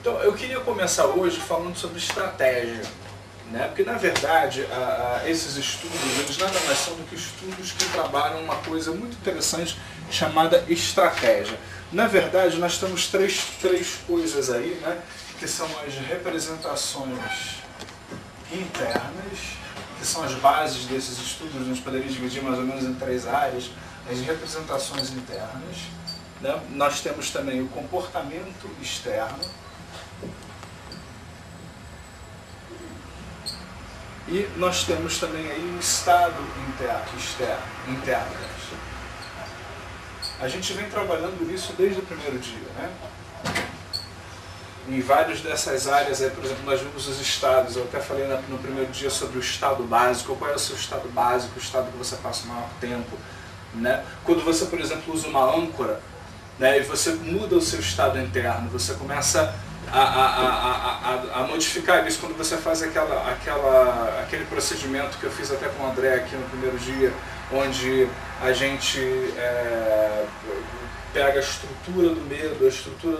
Então, eu queria começar hoje falando sobre estratégia, né? Porque, na verdade, esses estudos, eles nada mais são do que estudos que trabalham uma coisa muito interessante chamada estratégia. Na verdade, nós temos três coisas aí, né? Que são as representações internas, que são as bases desses estudos. A gente poderia dividir mais ou menos em três áreas: as representações internas, né? Nós temos também o comportamento externo, e nós temos também aí o estado interno. A gente vem trabalhando isso desde o primeiro dia, né? Em várias dessas áreas, aí, por exemplo, nós vimos os estados. Eu até falei no primeiro dia sobre o estado básico. Qual é o seu estado básico, o estado que você passa o maior tempo, né? Quando você, por exemplo, usa uma âncora, né, e você muda o seu estado interno, você começa a modificar isso. Quando você faz aquele procedimento que eu fiz até com o André aqui no primeiro dia, onde a gente pega a estrutura do medo, a estrutura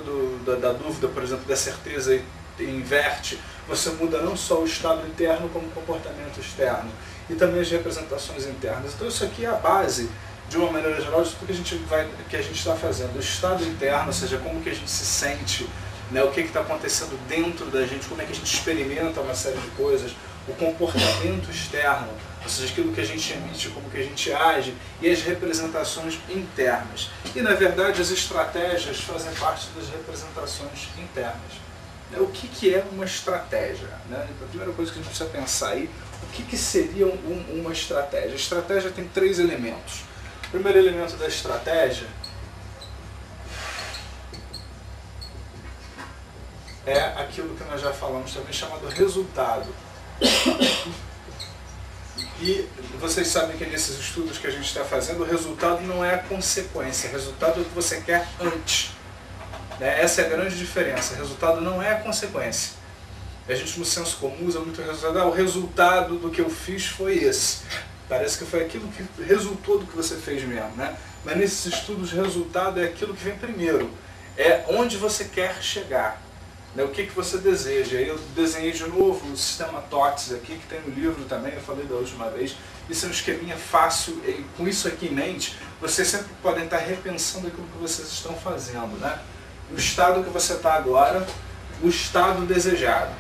da dúvida, por exemplo, da certeza, e inverte, você muda não só o estado interno, como o comportamento externo, e também as representações internas. Então isso aqui é a base, de uma maneira geral, de tudo que a gente está fazendo. O estado interno, ou seja, como que a gente se sente, né, o que está acontecendo dentro da gente, como é que a gente experimenta uma série de coisas, o comportamento externo, ou seja, aquilo que a gente emite, como que a gente age, e as representações internas. E, na verdade, as estratégias fazem parte das representações internas. O que é uma estratégia? Né? A primeira coisa que a gente precisa pensar aí, o que seria uma estratégia? A estratégia tem três elementos. O primeiro elemento da estratégia é aquilo que nós já falamos também, chamado resultado. E vocês sabem que nesses estudos que a gente está fazendo, o resultado não é a consequência, o resultado é o que você quer antes. Essa é a grande diferença, o resultado não é a consequência. A gente no senso comum usa muito o resultado, o resultado do que eu fiz foi esse. Parece que foi aquilo que resultou do que você fez mesmo, né? Mas nesses estudos, o resultado é aquilo que vem primeiro, é onde você quer chegar. O que você deseja. Eu desenhei de novo o sistema TOTS aqui, que tem no livro também, eu falei da última vez. Isso é um esqueminha fácil, e com isso aqui em mente, vocês sempre podem estar repensando aquilo que vocês estão fazendo, né? O estado que você está agora, o estado desejado,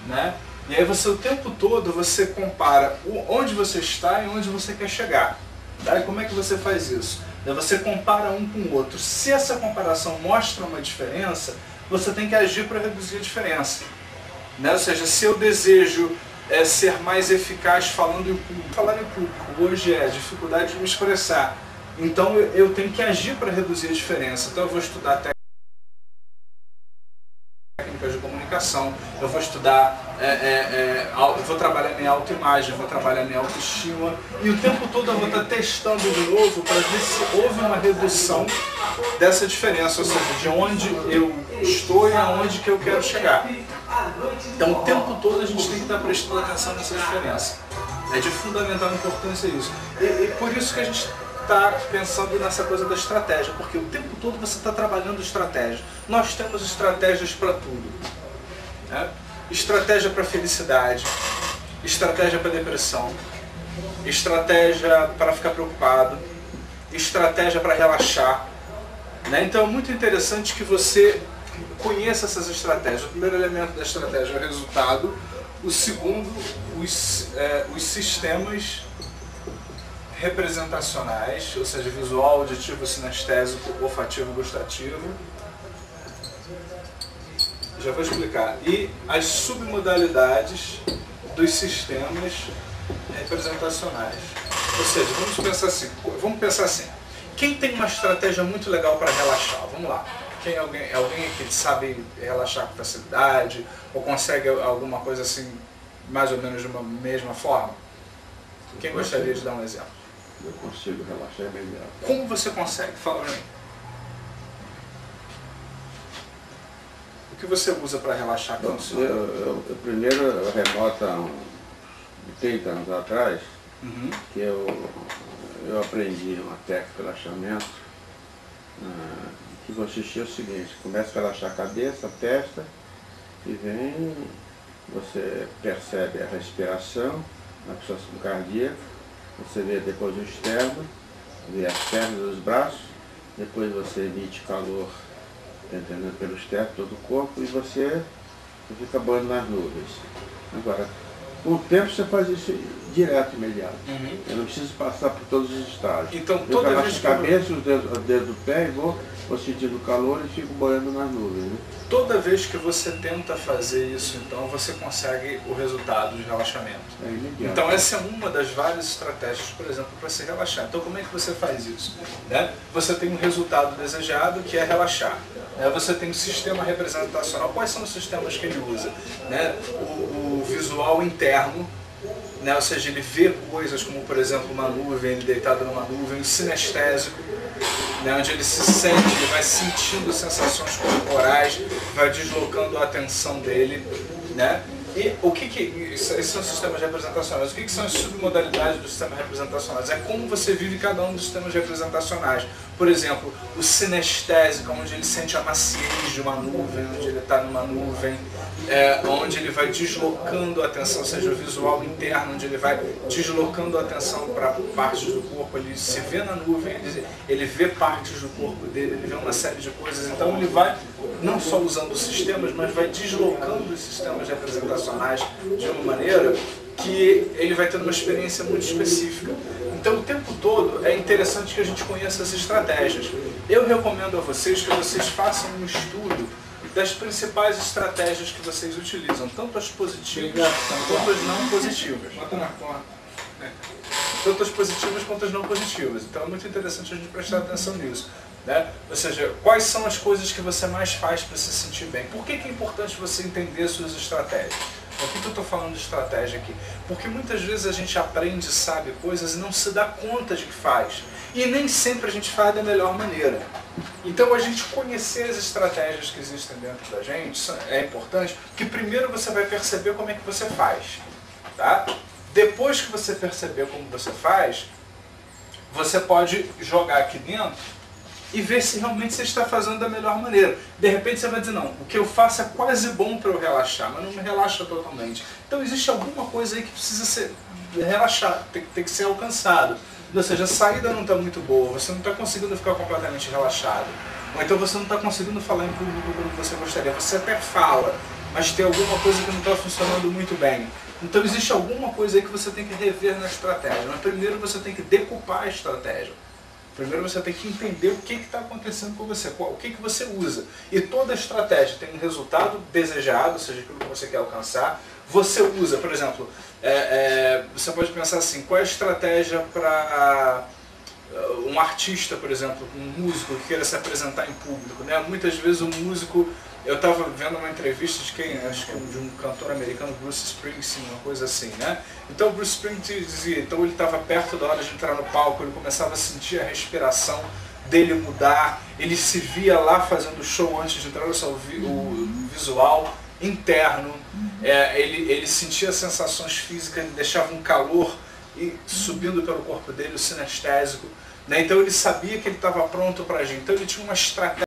né? E aí você, o tempo todo, você compara onde você está e onde você quer chegar. Tá? E como é que você faz isso? Você compara um com o outro. Se essa comparação mostra uma diferença, você tem que agir para reduzir a diferença. Né? Ou seja, se eu desejo ser mais eficaz falando em público, falar em público hoje é dificuldade de me expressar. Então eu tenho que agir para reduzir a diferença. Então eu vou estudar técnicas de comunicação, eu vou estudar, eu vou trabalhar em autoimagem, eu vou trabalhar em autoestima, e o tempo todo eu vou estar testando de novo para ver se houve uma redução dessa diferença, ou seja, de onde eu estou e aonde que eu quero chegar. Então o tempo todo a gente tem que estar prestando atenção nessa diferença. É de fundamental importância isso. E por isso que a gente está pensando nessa coisa da estratégia, porque o tempo todo você está trabalhando estratégia. Nós temos estratégias para tudo. Né? Estratégia para felicidade, estratégia para depressão, estratégia para ficar preocupado, estratégia para relaxar. Né? Então é muito interessante que você conheça essas estratégias. O primeiro elemento da estratégia é o resultado, o segundo, os sistemas representacionais, ou seja, visual, auditivo, sinestésico, olfativo, gustativo. Já vou explicar. E as submodalidades dos sistemas representacionais. Ou seja, vamos pensar assim. Quem tem uma estratégia muito legal para relaxar? Vamos lá. Alguém que sabe relaxar com facilidade, ou consegue alguma coisa assim, mais ou menos de uma mesma forma? Quem gostaria de dar um exemplo? Eu consigo relaxar imediato. Como você consegue? Fala pra mim. O que você usa para relaxar? Bom, eu primeiro remoto há uns 30 anos atrás, que eu aprendi uma técnica de relaxamento que consistia o seguinte: começa a relaxar a cabeça, a testa, e vem, você percebe a respiração, a pulsação cardíaca, você vê depois o externo, vê as pernas, os braços, depois você emite calor, entendendo, pelo externo, todo o corpo, e você fica banhando nas nuvens. Agora, com o tempo você faz isso direto, imediato. Eu não preciso passar por todos os estágios. Então, toda eu vez relaxo a cabeça, os dedos do pé, e vou sentindo o calor e fico boiando nas nuvens. Né? Toda vez que você tenta fazer isso, então, você consegue o resultado de relaxamento. É imediato. Então, essa é uma das várias estratégias, por exemplo, para se relaxar. Então, como é que você faz isso? Né? Você tem um resultado desejado, que é relaxar. Você tem um sistema representacional. Quais são os sistemas que ele usa? Né? O visual interno, né? Ou seja, ele vê coisas como, por exemplo, uma nuvem, ele deitado numa nuvem, o sinestésico, né? Onde ele se sente, ele vai sentindo sensações corporais, vai deslocando a atenção dele. Né? E esses são os sistemas representacionais. O que são as submodalidades dos sistemas representacionais? É como você vive cada um dos sistemas representacionais. Por exemplo, o sinestésico, onde ele sente a maciez de uma nuvem, onde ele está numa nuvem, onde ele vai deslocando a atenção, ou seja, o visual interno, onde ele vai deslocando a atenção para partes do corpo, ele se vê na nuvem, ele vê partes do corpo dele, ele vê uma série de coisas, então ele vai não só usando os sistemas, mas vai deslocando os sistemas representacionais de uma maneira que ele vai tendo uma experiência muito específica. Então, o tempo todo é interessante que a gente conheça as estratégias. Eu recomendo a vocês que vocês façam um estudo das principais estratégias que vocês utilizam, tanto as positivas quanto as não positivas. Tanto as positivas quanto as não positivas. Então, é muito interessante a gente prestar atenção nisso. Né? Ou seja, quais são as coisas que você mais faz para se sentir bem? Por que é importante você entender suas estratégias? Por que eu estou falando de estratégia aqui? Porque muitas vezes a gente aprende, sabe coisas e não se dá conta de que faz. E nem sempre a gente faz da melhor maneira. Então a gente conhecer as estratégias que existem dentro da gente é importante, porque primeiro você vai perceber como é que você faz. Tá? Depois que você perceber como você faz, você pode jogar aqui dentro e ver se realmente você está fazendo da melhor maneira. De repente você vai dizer, não, o que eu faço é quase bom para eu relaxar, mas não me relaxa totalmente. Então existe alguma coisa aí que precisa ser relaxar, tem que ser alcançado. Ou seja, a saída não está muito boa, você não está conseguindo ficar completamente relaxado. Ou então você não está conseguindo falar em público como você gostaria. Você até fala, mas tem alguma coisa que não está funcionando muito bem. Então existe alguma coisa aí que você tem que rever na estratégia. Mas primeiro você tem que decupar a estratégia. Primeiro você tem que entender o que está acontecendo com você, o que você usa. E toda estratégia tem um resultado desejado, ou seja, aquilo que você quer alcançar. Você usa, por exemplo, você pode pensar assim, qual é a estratégia para um artista, por exemplo, um músico que queira se apresentar em público. Né? Muitas vezes o músico, eu estava vendo uma entrevista de quem? Acho que de um cantor americano, Bruce Springsteen, uma coisa assim, né? Então o Bruce Springsteen dizia, então ele estava perto da hora de entrar no palco, ele começava a sentir a respiração dele mudar, ele se via lá fazendo o show antes de entrar, o visual interno, ele sentia sensações físicas, ele deixava um calor subindo pelo corpo dele, o sinestésico, né? Então ele sabia que ele estava pronto para agir, então ele tinha uma estratégia